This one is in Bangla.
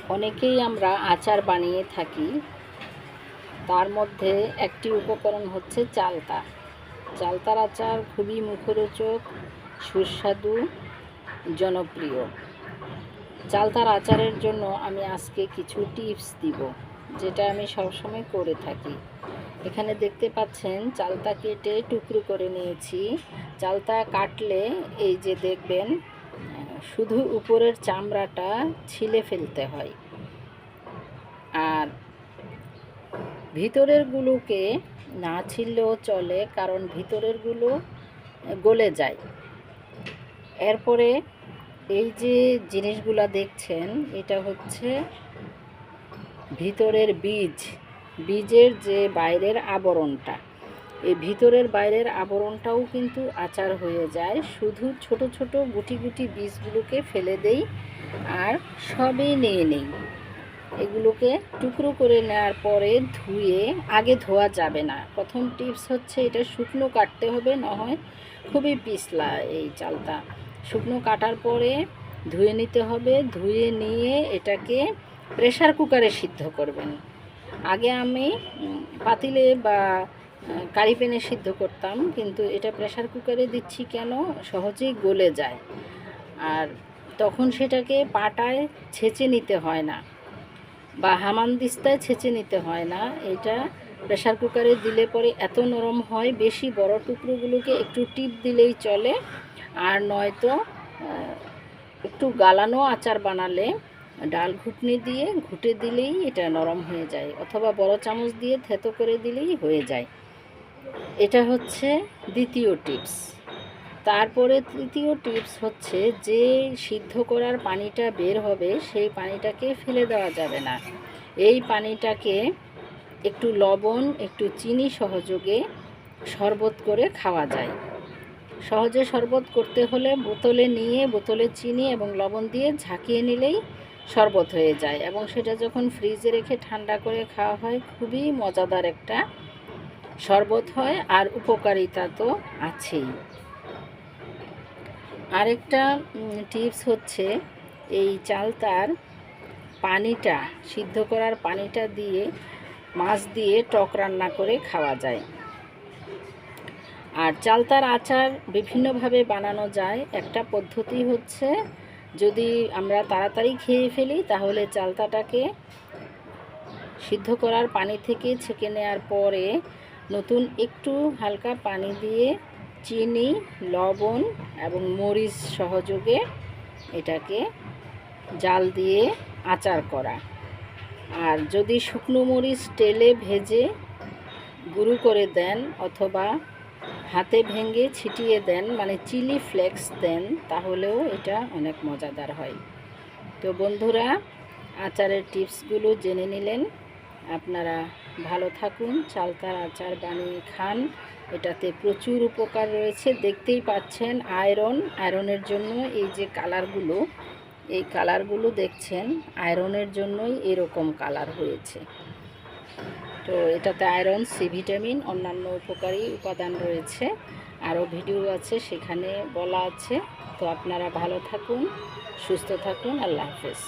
অনেকেই আমরা আচার বানিয়ে থাকি। তার মধ্যে একটি উপকরণ হচ্ছে চালতা। চালতার আচার খুবই মুখরোচক, সুস্বাদু, জনপ্রিয়। চালতার আচারের জন্য আমি আজকে কিছু টিপস দিব, যেটা আমি সবসময় করে থাকি। এখানে দেখতে পাচ্ছেন চালতা কেটে টুকরো করে নিয়েছি। চালতা কাটলে এই যে দেখবেন শুধু উপরের চামড়াটা ছিলে ফেলতে হয়, আর ভিতরেরগুলোকে না ছিললেও চলে, কারণ ভিতরেরগুলো গলে যায়। এরপরে এই যে জিনিসগুলা দেখছেন, এটা হচ্ছে ভিতরের বীজের যে বাইরের আবরণটা। এই ভিতরের বাইরের আবরণটাও কিন্তু আচার হয়ে যায়। শুধু ছোট ছোট গুটি গুটি বীজগুলোকে ফেলে দেই আর সবই নিয়ে নেই। এগুলোকে টুকরো করে নেওয়ার পরে আগে ধোয়া যাবে না। প্রথম টিপস হচ্ছে এটা শুকনো কাটতে হবে, না হয় খুবই পিছলা এই চালটা। শুকনো কাটার পরে ধুয়ে নিতে হবে। ধুয়ে নিয়ে এটাকে প্রেসার কুকারে সিদ্ধ করবেন। আগে আমি পাতিলে বা কারি প্যানে সিদ্ধ করতাম, কিন্তু এটা প্রেসার কুকারে দিচ্ছি কেন, সহজেই গলে যায়। আর তখন সেটাকে পাটায় ছেঁচে নিতে হয় না, বা হামানদিস্তায় ছেঁচে নিতে হয় না। এটা প্রেসার কুকারে দিলে পরে এত নরম হয়, বেশি বড় টুকরোগুলোকে একটু টিপ দিলেই চলে। আর নয়তো একটু গালানো আচার বানালে ডাল ঘুটনি দিয়ে ঘুটে দিলেই এটা নরম হয়ে যায়, অথবা বড় চামচ দিয়ে থেতো করে দিলেই হয়ে যায়। এটা হচ্ছে দ্বিতীয় টিপস। তারপরে তৃতীয় টিপস হচ্ছে, যে সিদ্ধ করার পানিটা বের হবে সেই পানিটাকে ফেলে দেওয়া যাবে না। এই পানিটাকে একটু লবণ, একটু চিনি সহযোগে শরবত করে খাওয়া যায়। সহজে শরবত করতে হলে বোতলে নিয়ে বোতলে চিনি এবং লবণ দিয়ে ঝাঁকিয়ে নিলেই শরবত হয়ে যায়, এবং সেটা যখন ফ্রিজে রেখে ঠান্ডা করে খাওয়া হয়, খুবই মজাদার একটা শরবত হয়। আর উপকারিতা তো আছেই। আরেকটা টিপস হচ্ছে, এই চালতার পানিটা, সিদ্ধ করার পানিটা দিয়ে মাছ দিয়ে টক রান্না করে খাওয়া যায়। আর চালতার আচার বিভিন্নভাবে বানানো যায়। একটা পদ্ধতি হচ্ছে, যদি আমরা তাড়াতাড়ি খেয়ে ফেলি তাহলে চালতাটাকে সিদ্ধ করার পানি থেকে ছেঁকে নেওয়ার পরে নতুন একটু হালকা পানি দিয়ে চিনি, লবণ এবং মরিচ সহযোগে এটাকে জাল দিয়ে আচার করা। আর যদি শুকনো মরিচ তেলে ভেজে গুঁড়ো করে দেন, অথবা হাতে ভেঙে ছিটিয়ে দেন, মানে চিলি ফ্লেক্স দেন, তাহলেও এটা অনেক মজাদার হয়। তো বন্ধুরা, আচারের টিপসগুলো জেনে নিলেন। আপনারা ভালো থাকুন, চালতার আচার বানিয়ে খান। এটাতে প্রচুর উপকার রয়েছে। দেখতেই পাচ্ছেন আয়রনের জন্য এই যে কালারগুলো, এই কালারগুলো দেখছেন, আয়রনের জন্যই এরকম কালার হয়েছে। তো এটাতে আয়রন, সি ভিটামিন, অন্যান্য উপকারী উপাদান রয়েছে। আরও ভিডিও আছে, সেখানে বলা আছে। তো আপনারা ভালো থাকুন, সুস্থ থাকুন। আল্লাহ হাফেজ।